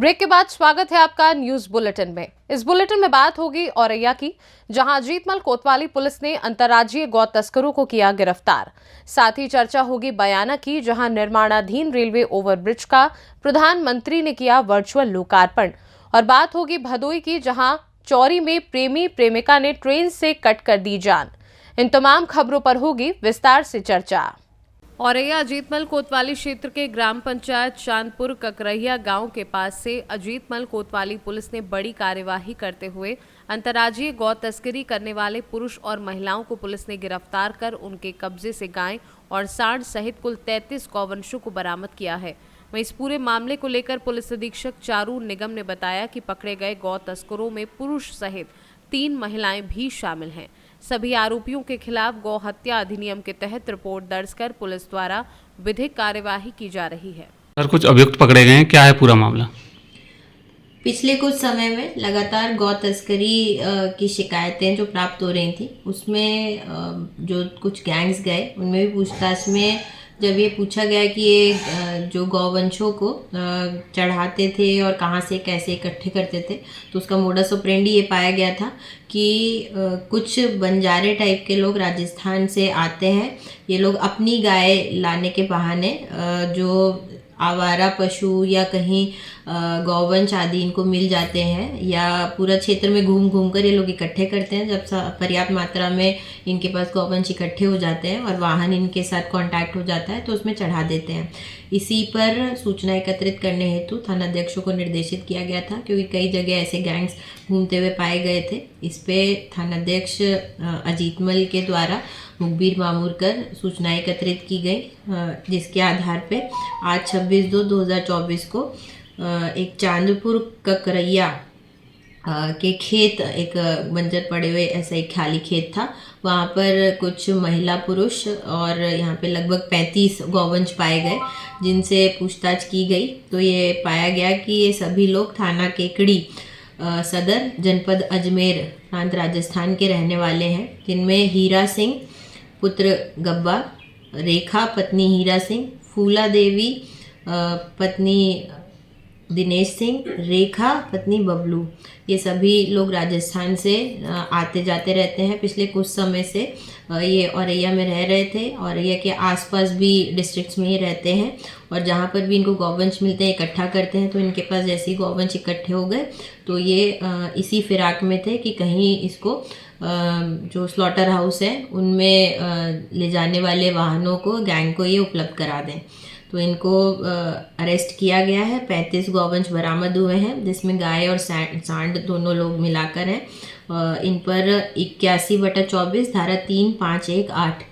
Break के बाद स्वागत है आपका न्यूज बुलेटिन में। इस बुलेटिन में बात होगी औरैया की, जहां अजीतमल कोतवाली पुलिस ने अंतर्राज्यीय गौ तस्करों को किया गिरफ्तार। साथ ही चर्चा होगी बयाना की, जहां निर्माणाधीन रेलवे ओवरब्रिज का प्रधानमंत्री ने किया वर्चुअल लोकार्पण। और बात होगी भदोई की, जहां चौरी में प्रेमी प्रेमिका ने ट्रेन से कट कर दी जान। इन तमाम खबरों पर होगी विस्तार से चर्चा। औरैया अजीतमल कोतवाली क्षेत्र के ग्राम पंचायत चांदपुर ककरहिया गांव के पास से अजीतमल कोतवाली पुलिस ने बड़ी कार्यवाही करते हुए अंतर्राज्यीय गौ तस्करी करने वाले पुरुष और महिलाओं को पुलिस ने गिरफ्तार कर उनके कब्जे से गाय और सांड सहित कुल 33 गौवंशों को बरामद किया है। वहीं इस पूरे मामले को लेकर पुलिस अधीक्षक चारू निगम ने बताया कि पकड़े गए गौ तस्करों में पुरुष सहित 3 महिलाएं भी शामिल हैं। सभी आरोपियों के खिलाफ गौ हत्या अधिनियम के तहत रिपोर्ट दर्ज कर पुलिस द्वारा विधिक कार्यवाही की जा रही है। सर, कुछ अभियुक्त पकड़े गए हैं, क्या है पूरा मामला? पिछले कुछ समय में लगातार गौ तस्करी की शिकायतें जो प्राप्त हो रही थी, उसमें जो कुछ गैंग्स गए उनमें भी पूछताछ में जब ये पूछा गया कि ये जो गौवंशों को चढ़ाते थे और कहाँ से कैसे इकट्ठे करते थे, तो उसका मोडस ऑपरेंडी ये पाया गया था कि कुछ बंजारे टाइप के लोग राजस्थान से आते हैं। ये लोग अपनी गाय लाने के बहाने जो आवारा पशु या कहीं गौवंश आदि इनको मिल जाते हैं या पूरा क्षेत्र में घूम घूम कर ये लोग इकट्ठे करते हैं। जब पर्याप्त मात्रा में इनके पास गौवंश इकट्ठे हो जाते हैं और वाहन इनके साथ कांटेक्ट हो जाता है तो उसमें चढ़ा देते हैं। इसी पर सूचना एकत्रित करने हेतु थानाध्यक्षों को निर्देशित किया गया था, क्योंकि कई जगह ऐसे गैंग्स घूमते हुए पाए गए थे। इस पे थानाध्यक्ष अजीतमल के द्वारा मुखबिर मामूर कर सूचना एकत्रित की गई, जिसके आधार पे आज 26/2/2024 को एक चांदपुर ककरैया के खेत, एक बंजर पड़े हुए ऐसा एक खाली खेत था, वहाँ पर कुछ महिला पुरुष और यहाँ पे लगभग 35 गौवंश पाए गए, जिनसे पूछताछ की गई तो ये पाया गया कि ये सभी लोग थाना केकड़ी सदर जनपद अजमेर प्रांत राजस्थान के रहने वाले हैं, जिनमें हीरा सिंह पुत्र गब्बा, रेखा पत्नी हीरा सिंह, फूला देवी पत्नी दिनेश सिंह, रेखा पत्नी बबलू, ये सभी लोग राजस्थान से आते जाते रहते हैं। पिछले कुछ समय से ये औरैया में रह रहे थे। औरैया के आसपास भी डिस्ट्रिक्ट्स में ही रहते हैं और जहाँ पर भी इनको गौवंश मिलते हैं इकट्ठा करते हैं। तो इनके पास जैसे ही गौवंश इकट्ठे हो गए तो ये इसी फिराक में थे कि कहीं इसको जो स्लॉटर हाउस है उनमें ले जाने वाले वाहनों को, गैंग को ये उपलब्ध करा दें। तो इनको अरेस्ट किया गया है। 35 गौवंश बरामद हुए हैं, जिसमें गाय और सांड दोनों लोग मिलाकर हैं। इन पर 81/24 धारा 3-5-1-8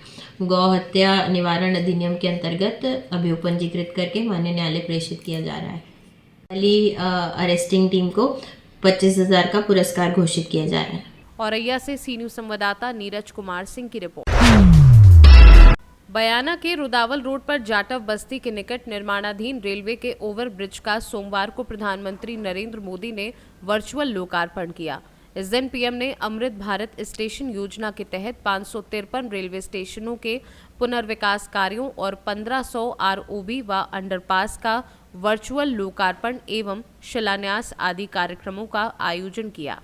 गौ हत्या निवारण अधिनियम के अंतर्गत अभियोग पंजीकृत करके माननीय न्यायालय प्रेषित किया जा रहा है। पहली अरेस्टिंग टीम को 25,000 का पुरस्कार घोषित किया जा रहा है। औरैया से सी न्यूज संवाददाता नीरज कुमार सिंह की रिपोर्ट। बयाना के रुदावल रोड पर जाटव बस्ती के निकट निर्माणाधीन रेलवे के ओवरब्रिज का सोमवार को प्रधानमंत्री नरेंद्र मोदी ने वर्चुअल लोकार्पण किया। इस दिन पीएम ने अमृत भारत स्टेशन योजना के तहत 553 रेलवे स्टेशनों के पुनर्विकास कार्यों और 1500 आरओबी व अंडरपास का वर्चुअल लोकार्पण एवं शिलान्यास आदि कार्यक्रमों का आयोजन किया।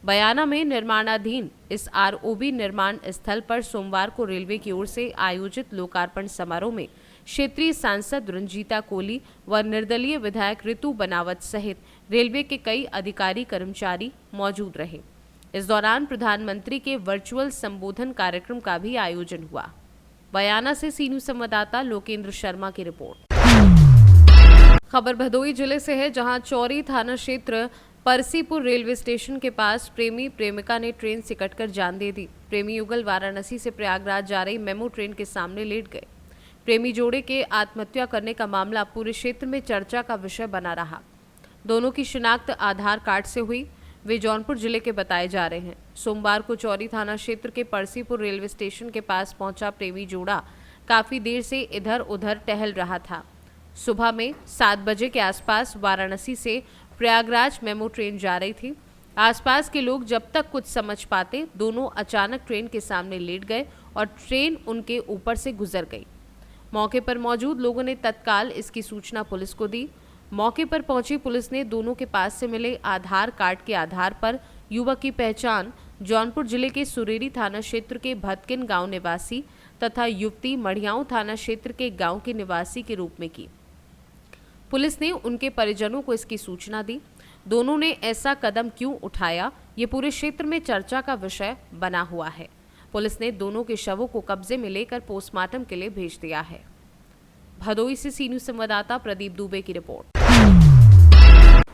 बयाना में निर्माणाधीन इस आरओबी निर्माण स्थल पर सोमवार को रेलवे की ओर से आयोजित लोकार्पण समारोह में क्षेत्रीय सांसद रंजीता कोली व निर्दलीय विधायक ऋतु बनावत सहित रेलवे के कई अधिकारी कर्मचारी मौजूद रहे। इस दौरान प्रधानमंत्री के वर्चुअल संबोधन कार्यक्रम का भी आयोजन हुआ। बयाना से सी न्यूज संवाददाता लोकेंद्र शर्मा की रिपोर्ट। खबर भदोई जिले से है, जहां चौरी थाना क्षेत्र परसीपुर रेलवे स्टेशन के पास प्रेमी प्रेमिका ने ट्रेन से कटकर जान दे दी। प्रेमी युगल वाराणसी से प्रयागराज जा रही मेमू ट्रेन के सामने लेट गए। प्रेमी जोड़े के आत्महत्या करने का मामला पूरे क्षेत्र में चर्चा का विषय बना रहा। दोनों की शिनाख्त आधार कार्ड से हुई। वे जौनपुर जिले के बताए जा रहे हैं। सोमवार को चौरी थाना क्षेत्र के परसीपुर रेलवे स्टेशन के पास पहुंचा प्रेमी जोड़ा काफी देर से इधर उधर टहल रहा था। सुबह में 7 बजे के आसपास वाराणसी से प्रयागराज मेमू ट्रेन जा रही थी। आसपास के लोग जब तक कुछ समझ पाते, दोनों अचानक ट्रेन के सामने लेट गए और ट्रेन उनके ऊपर से गुजर गई। मौके पर मौजूद लोगों ने तत्काल इसकी सूचना पुलिस को दी। मौके पर पहुंची पुलिस ने दोनों के पास से मिले आधार कार्ड के आधार पर युवक की पहचान जौनपुर जिले के सुरेरी थाना क्षेत्र के भटकिन गांव निवासी तथा युवती मढ़ियाऊ थाना क्षेत्र के गांव के निवासी के रूप में की। पुलिस ने उनके परिजनों को इसकी सूचना दी। दोनों ने ऐसा कदम क्यों उठाया, ये पूरे क्षेत्र में चर्चा का विषय बना हुआ है। पुलिस ने दोनों के शवों को कब्जे में लेकर पोस्टमार्टम के लिए भेज दिया है। भदोई से सी न्यूज़ संवाददाता प्रदीप दुबे की रिपोर्ट।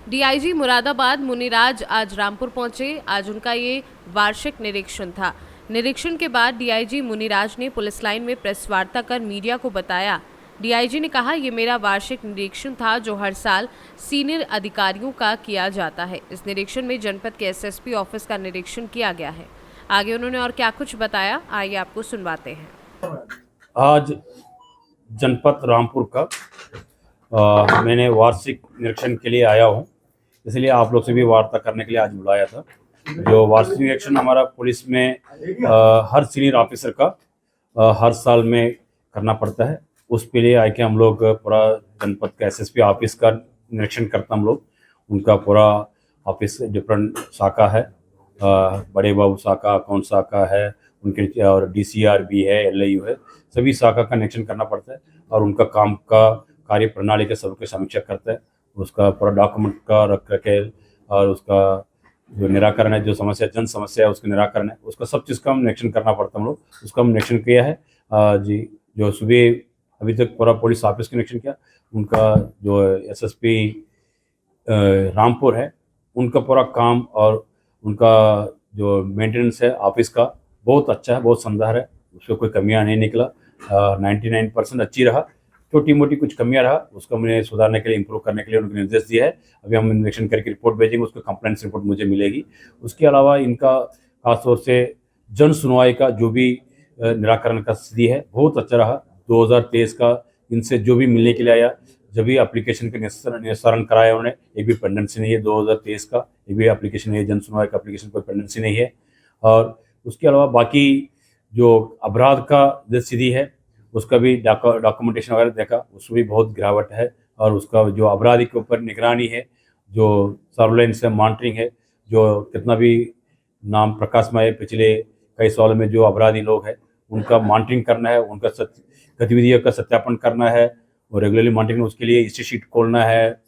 डीआईजी मुरादाबाद मुनिराज आज रामपुर पहुंचे। आज उनका ये वार्षिक निरीक्षण था। निरीक्षण के बाद डीआईजी मुनिराज ने पुलिस लाइन में प्रेस वार्ता कर मीडिया को बताया। डीआईजी ने कहा, ये मेरा वार्षिक निरीक्षण था जो हर साल सीनियर अधिकारियों का किया जाता है। इस निरीक्षण में जनपद के एसएसपी ऑफिस का निरीक्षण किया गया है। आगे उन्होंने और क्या कुछ बताया, आइए आपको सुनवाते हैं। आज जनपद रामपुर का मैंने वार्षिक निरीक्षण के लिए आया हूँ, इसलिए आप लोग से भी वार्ता करने के लिए आज बुलाया था। जो वार्षिक निरीक्षण हमारा पुलिस में हर सीनियर ऑफिसर का हर साल में करना पड़ता है। उसके लिए आके हम लोग पूरा जनपद का एसएसपी ऑफिस का निरीक्षण करते हम लोग। उनका पूरा ऑफिस डिफरेंट शाखा है, बड़े बाबू शाखा, अकाउंट शाखा है उनके, और डीसीआर भी है, एलआईयू है, सभी शाखा का निरीक्षण करना पड़ता है और उनका काम का कार्य प्रणाली के सबके समीक्षा करता है। उसका पूरा डॉक्यूमेंट का रख रखे और उसका जो निराकरण है, जो समस्या जन समस्या है उसका निराकरण है, उसका सब चीज़ का हम निरीक्षण करना पड़ता है। हम लोग उसका हम निरीक्षण किया है जी। जो सुबह अभी तक पूरा पुलिस ऑफिस का निरीक्षण किया, उनका जो एसएसपी रामपुर है उनका पूरा काम और उनका जो मेंटेनेंस है ऑफिस का बहुत अच्छा है, बहुत शानदार है, उसमें कोई कमियां नहीं निकला। 99% अच्छी रहा। छोटी मोटी कुछ कमियां रहा, उसको मैंने सुधारने के लिए, इम्प्रूव करने के लिए उनको निर्देश दिया है। अभी हम निरीक्षण करके रिपोर्ट भेजेंगे, उसका कंप्लेंट्स रिपोर्ट मुझे मिलेगी। उसके अलावा इनका खासतौर से जन सुनवाई का जो भी निराकरण का स्थिति है बहुत अच्छा रहा। 2023 का इनसे जो भी मिलने के लिए आया, जब भी एप्लीकेशन का निस्तारण कराया उन्होंने, एक भी पेंडेंसी नहीं है। 2023 का एक भी एप्लीकेशन नहीं है, जन सुनवाई का एप्लीकेशन कोई पेंडेंसी नहीं है। और उसके अलावा बाकी जो अपराध का जो स्थिति है उसका भी डॉक्यूमेंटेशन वगैरह देखा, उसमें भी बहुत गिरावट है। और उसका जो अपराधी के ऊपर निगरानी है, जो सर्वेलेंस है, मॉनिटरिंग है, जो कितना भी नाम प्रकाश में है पिछले कई सालों में जो अपराधी लोग हैं उनका मॉनिटरिंग करना है, उनका गतिविधियों का सत्यापन करना है और रेगुलरली मॉनिटरिंग, उसके लिए हिस्ट्री शीट खोलना है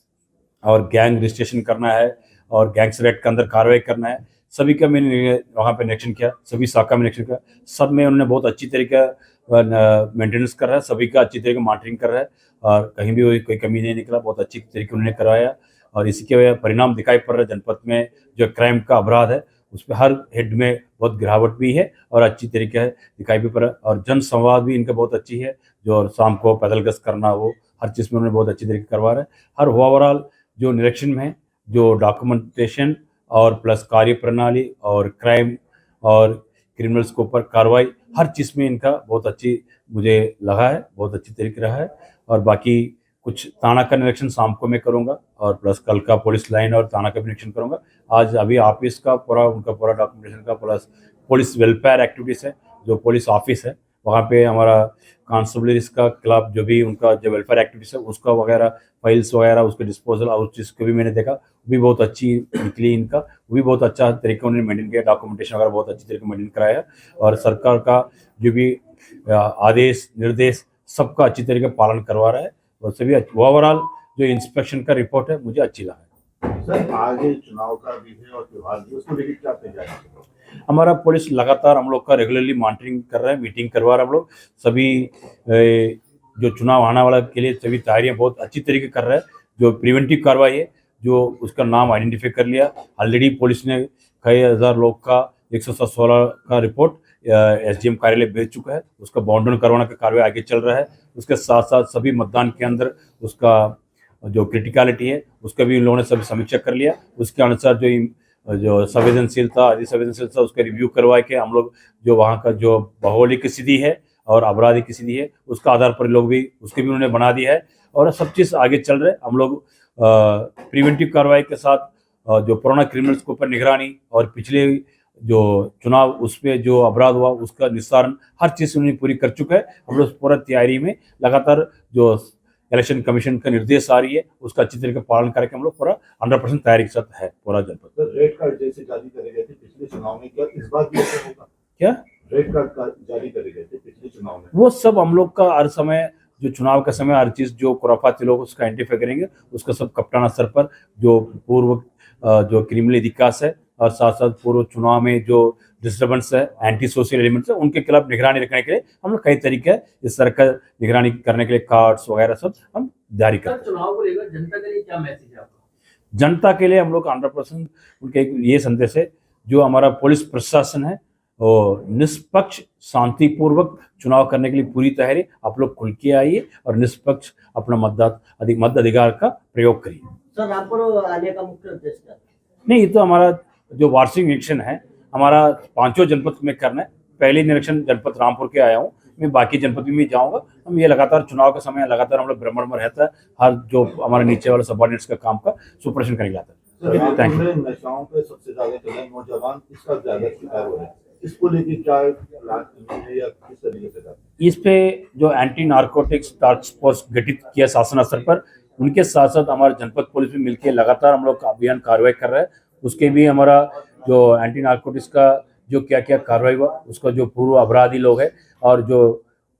और गैंग रजिस्ट्रेशन करना है और गैंग्स एक्ट के अंदर कार्रवाई करना है। सभी का मैंने वहाँ पे निरीक्षण किया, सभी शाखा में निरीक्षण किया। सब में उन्होंने बहुत अच्छी तरीके मेंटेनेंस कर रहा है, सभी का अच्छी तरीके मॉनिटरिंग कर रहा है और कहीं भी कोई कमी नहीं निकला। बहुत अच्छी तरीके उन्होंने करवाया और इसी के परिणाम दिखाई पड़ रहा है। जनपद में जो क्राइम का अपराध है उस पर हर हेड में बहुत गिरावट भी है और अच्छी तरीके है दिखाई भी पड़ रहा है। और जन संवाद भी इनका बहुत अच्छी है, जो शाम को पैदल गश्त करना हो, हर चीज़ में उन्होंने बहुत अच्छी तरीके करवा रहा है। हर ओवरऑल जो निरीक्षण में है, जो डॉक्यूमेंटेशन और प्लस कार्य प्रणाली और क्राइम और क्रिमिनल्स के ऊपर कार्रवाई, हर चीज़ में इनका बहुत अच्छी मुझे लगा है, बहुत अच्छी तरीके रहा है। और बाकी कुछ थाना का निरीक्षण शाम को मैं करूंगा और प्लस कल का पुलिस लाइन और थाना का भी निरीक्षण करूंगा। आज अभी ऑफिस का पूरा उनका पूरा डॉक्यूमेंटेशन का प्लस पुलिस वेलफेयर एक्टिविटीज़ है, जो पुलिस ऑफिस है वहाँ पे हमारा कॉन्स्टेबलरीज का क्लब जो भी उनका जो वेलफेयर एक्टिविटीज़ है उसका वगैरह फाइल्स वगैरह उसके डिस्पोजल और उस चीज़ को भी मैंने देखा, वो भी बहुत अच्छी निकली इनका, वो भी बहुत अच्छा तरीके उन्होंने मेंटेन किया, डॉक्यूमेंटेशन वगैरह बहुत अच्छी तरीके मेंटेन कराया। और सरकार का जो भी आदेश निर्देश सबका अच्छी तरीके पालन करवा रहा है और सभी ओवरऑल जो इंस्पेक्शन का रिपोर्ट है मुझे अच्छी लगा है। सर आगे चुनाव का भी है और त्योहार भी, उसको लेकर क्या तैयारी? हमारा पुलिस लगातार हम लोग का रेगुलरली मॉनिटरिंग कर रहा है, मीटिंग करवा रहा है। हम लोग सभी जो चुनाव आने वाला के लिए सभी तैयारियां बहुत अच्छी तरीके कर रहा है। जो प्रिवेंटिव कार्रवाई है, जो उसका नाम आइडेंटिफाई कर लिया ऑलरेडी, पुलिस ने कई हज़ार लोग का 116 का रिपोर्ट एसडीएम कार्यालय भेज चुका है। उसका बाउंड्री करवाने का कार्रवाई आगे चल रहा है। उसके साथ साथ सभी मतदान के अंदर उसका जो क्रिटिकलिटी है उसका भी इन लोगों ने सभी समीक्षा कर लिया। उसके अनुसार जो संवेदनशीलता अधिसंवेदनशीलता उसका रिव्यू करवा के हम लोग जो वहाँ का जो भौगोलिक स्थिति है और अपराधी की स्थिति है उसका आधार पर लोग भी उसके भी उन्होंने बना दिया है और सब चीज़ आगे चल रहे हैं। हम लोग प्रिवेंटिव कार्रवाई के साथ जो पुराना क्रिमिनल्स के ऊपर निगरानी और पिछले जो चुनाव उस पर जो अपराध हुआ उसका निस्तारण हर चीज़ उन्होंने पूरी कर चुका है। हम लोग पूरा तैयारी में लगातार जो इलेक्शन कमीशन का निर्देश आ रही है, उसका अच्छी तरीके पालन करके हम लोग पूरा 100% तैयारी के साथ है पूरा जनपद। तो रेड कार्ड जैसे जारी करे गए थे पिछले चुनाव में, क्या इस बार भी ऐसा होगा? क्या रेड कार्ड जारी करे गए थे पिछले चुनाव में? वो सब हम लोग का हर समय, जो चुनाव का समय हर चीज जो खुराफाती लोग उसका आइडेंटिफाई करेंगे, उसका सब कप्तान स्तर पर जो पूर्व जो क्रिमिनल विकास है और साथ साथ पूर्व चुनाव में जो डिस्टर्बेंस है, एंटी सोशल एलिमेंट्स है, उनके खिलाफ निगरानी रखने के लिए हम लोग कई तरीके इस तरह का निगरानी करने के लिए कार्ड्स वगैरह सब हम जारी करते हैं। चुनाव को लेकर जनता के लिए क्या मैसेज है आपका? जनता के लिए हम लोग 100% उनके ये संदेश है, जो हमारा पुलिस प्रशासन है और निष्पक्ष शांतिपूर्वक चुनाव करने के लिए पूरी तैयारी, आप लोग खुल के आइए और निष्पक्ष अपना मताधिकार का प्रयोग करिए। सर, रामपुर आने का मुख्य उद्देश्य क्या है? नहीं, ये तो हमारा जो वार्षिक निरीक्षण है हमारा 5 जनपद में करना है। पहले निरीक्षण जनपद रामपुर के आया हूँ, मैं बाकी जनपद में भी जाऊँगा। हम ये लगातार चुनाव का समय लगातार हम लोग भ्रमण में रहता है, हर जो हमारे नीचे वाले सबऑर्डिनेट्स का काम का सुपरविजन करने जाता है। Thank you. नशाओं पे सबसे ज्यादा चले नौजवान, इसका ज्यादा शिकार हो रहे हैं, इसको लेके क्या प्लान है या किस तरीके से? इस पे जो एंटी नारकोटिक्स टास्क फोर्स गठित किया शासन स्तर पर, उनके साथ साथ हमारे जनपद पुलिस भी मिलकर लगातार हम लोग अभियान कार्रवाई कर रहे हैं। उसके भी हमारा जो एंटी नारकोटिक्स का जो क्या क्या कार्रवाई हुआ, उसका जो पूर्व अपराधी लोग हैं और जो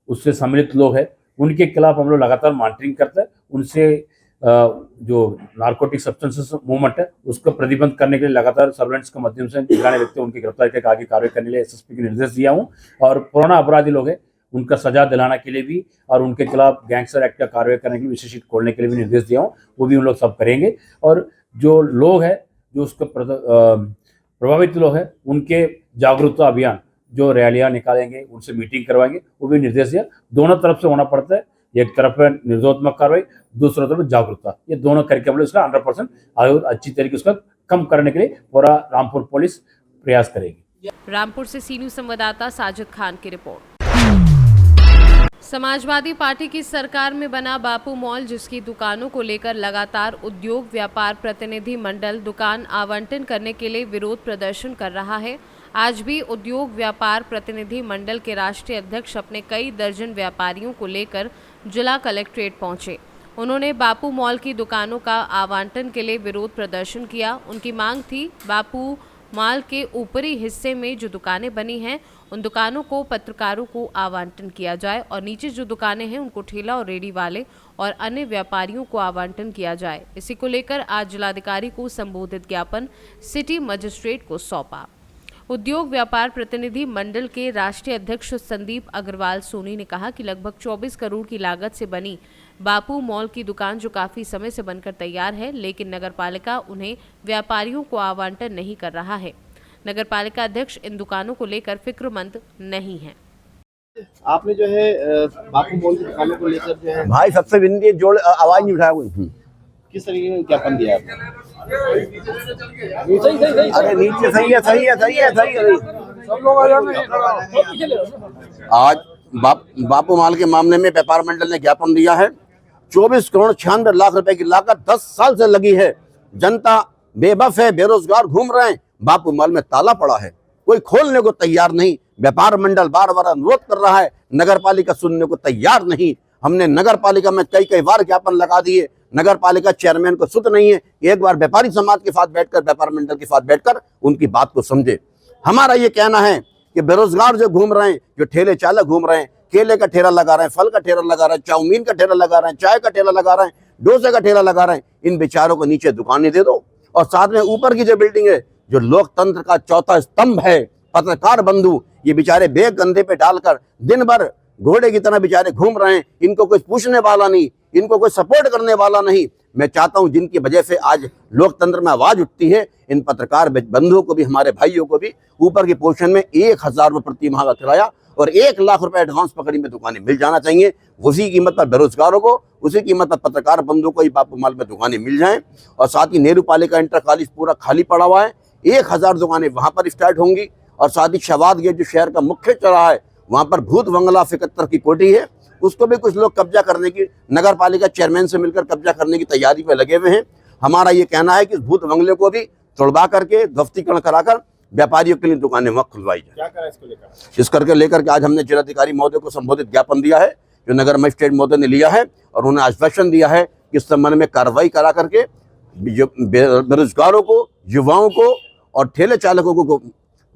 उससे सम्मिलित लोग हैं, उनके खिलाफ हम लोग लगातार मॉनिटरिंग करते हैं। उनसे जो नारकोटिक सब्सटेंसेस मूवमेंट है उसको प्रतिबंध करने के लिए लगातार सर्वेलेंस के माध्यम से निगरानी रखते हैं, उनकी गिरफ्तारी करके आगे कार्रवाई करने के लिए एसएसपी को निर्देश दिया हूँ। और पुराना अपराधी लोग हैं उनका सजा दिलाने के लिए भी और उनके खिलाफ गैंगस्टर एक्ट का कार्रवाई करने के लिए विशेष शीट खोलने के लिए भी निर्देश दिया हूँ, वो भी उन लोग सब करेंगे। और जो लोग हैं जो उसका प्रभावित लोग हैं उनके जागरूकता अभियान जो रैलियां निकालेंगे, उनसे मीटिंग करवाएंगे, वो भी निर्देश दिया। दोनों तरफ से होना पड़ता है, एक तरफ है निर्दोषात्मक कार्रवाई, दूसरी तरफ जागरूकता, ये दोनों करके हम लोग इसका 100% और अच्छी तरीके उसका कम करने के लिए पूरा रामपुर पुलिस प्रयास करेगी। रामपुर से सी न्यूज़ संवाददाता साजिद खान की रिपोर्ट। समाजवादी पार्टी की सरकार में बना बापू मॉल, जिसकी दुकानों को लेकर लगातार उद्योग व्यापार प्रतिनिधि मंडल दुकान आवंटन करने के लिए विरोध प्रदर्शन कर रहा है। आज भी उद्योग व्यापार प्रतिनिधि मंडल के राष्ट्रीय अध्यक्ष अपने कई दर्जन व्यापारियों को लेकर जिला कलेक्ट्रेट पहुंचे। उन्होंने बापू मॉल की दुकानों का आवंटन के लिए विरोध प्रदर्शन किया। उनकी मांग थी बापू मॉल के ऊपरी हिस्से में जो दुकानें बनी हैं उन दुकानों को पत्रकारों को आवंटन किया जाए और नीचे जो दुकानें हैं उनको ठेला और रेडी वाले और अन्य व्यापारियों को आवंटन किया जाए। इसी को लेकर आज जिलाधिकारी को संबोधित ज्ञापन सिटी मजिस्ट्रेट को सौंपा। उद्योग व्यापार प्रतिनिधि मंडल के राष्ट्रीय अध्यक्ष संदीप अग्रवाल सोनी ने कहा कि लगभग 24 करोड़ की लागत से बनी बापू मॉल की दुकान जो काफी समय से बनकर तैयार है, लेकिन नगरपालिका उन्हें व्यापारियों को आवंटन नहीं कर रहा है। नगरपालिका अध्यक्ष इन दुकानों को लेकर फिक्रमंद नहीं है। आपने जो है बापू मॉल की दुकानों को लेकर जो है भाई सबसे विनती जोड़ आवाज नहीं उठाया कोई। किस तरीके का ज्ञापन दिया आपने? अरे नीचे सही है सही है सही है सही है। आज बापू मॉल के मामले में व्यापार मंडल ने ज्ञापन दिया है। 24 करोड़ 96 लाख रुपए की लागत 10 साल से लगी है। जनता बेबस है, बेरोजगार घूम रहे हैं। बापू मॉल में ताला पड़ा है, कोई खोलने को तैयार नहीं। व्यापार मंडल बार बार अनुरोध कर रहा है, नगरपालिका सुनने को तैयार नहीं। हमने नगरपालिका में कई बार ज्ञापन लगा दिए, नगरपालिका चेयरमैन को सुध नहीं है। एक बार व्यापारी समाज के साथ बैठकर, व्यापार मंडल के साथ बैठकर उनकी बात को समझे। हमारा ये कहना है कि बेरोजगार जो घूम रहे हैं, जो ठेले चालक घूम रहे हैं, केले का ठेला लगा रहे हैं, फल का ठेला लगा रहे हैं, चाउमीन का ठेला लगा रहे हैं, चाय का ठेला लगा रहे हैं, डोसे का ठेला लगा रहे हैं, इन बेचारों को नीचे दुकानें दे दो। और साथ में ऊपर की जो बिल्डिंग है, जो लोकतंत्र का चौथा स्तंभ है, पत्रकार बंधु, ये बेचारे बैग कंधे पे डालकर दिन भर घोड़े की तरह बेचारे घूम रहे हैं। इनको कोई पूछने वाला नहीं, इनको कोई सपोर्ट करने वाला नहीं। मैं चाहता हूं जिनकी वजह से आज लोकतंत्र में आवाज उठती है, इन पत्रकार बंधुओं को भी, हमारे भाइयों को भी ऊपर के पोर्शन में 1000 रुपये प्रति माह का किराया और 1 लाख रुपए एडवांस पकड़ी में दुकानें मिल जाना चाहिए। उसी कीमत पर बेरोजगारों को, उसी कीमत पर पत्रकार बंधुओं को ही बापू मॉल में दुकानें मिल जाएं। और साथ ही नेहरू पालिका इंटर कॉलेज पूरा खाली पड़ा हुआ है, 1000 दुकानें वहां पर स्टार्ट होंगी। और साथ ही शवाद गेट जो शहर का मुख्य चौराहा है, वहां पर भूत बंगला 71 की कोठी है, उसको भी कुछ लोग कब्जा करने की, नगर पालिका चेयरमैन से मिलकर कब्जा करने की तैयारी में लगे हुए हैं। हमारा ये कहना है कि इस भूत बंगले को भी तोड़वा करके, ध्वस्तीकरण कराकर व्यापारियों के लिए दुकानें वहाँ खुलवाई जाए। क्या करा इसको लेकर? इस करके लेकर के आज हमने जिलाधिकारी महोदय को संबोधित ज्ञापन दिया है जो नगर मजिस्ट्रेट महोदय ने लिया है, और उन्होंने आश्वासन दिया है कि इस संबंध में कार्रवाई करा करके बेरोजगारों को, युवाओं को और ठेले चालकों को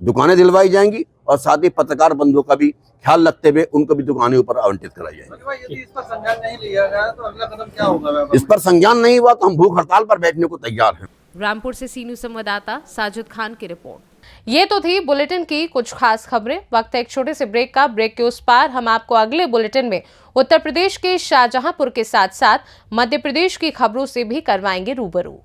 दुकानें दिलवाई जाएंगी, और साथ ही पत्रकार बंधुओं का भी ख्याल रखते हुए उनको भी दुकानें ऊपर आवंटित कराई जाएंगी। यदि इस पर संज्ञान नहीं लिया गया तो अगला कदम क्या होगा? इस पर संज्ञान नहीं हुआ तो हम भूख हड़ताल पर बैठने को तैयार हैं। रामपुर से सी न्यूज़ संवाददाता साजिद खान की रिपोर्ट। ये तो थी बुलेटिन की कुछ खास खबरें। वक्त है एक छोटे से ब्रेक का। ब्रेक के उस पार हम आपको अगले बुलेटिन में उत्तर प्रदेश के शाहजहांपुर के साथ साथ मध्य प्रदेश की खबरों से भी करवाएंगे रूबरू।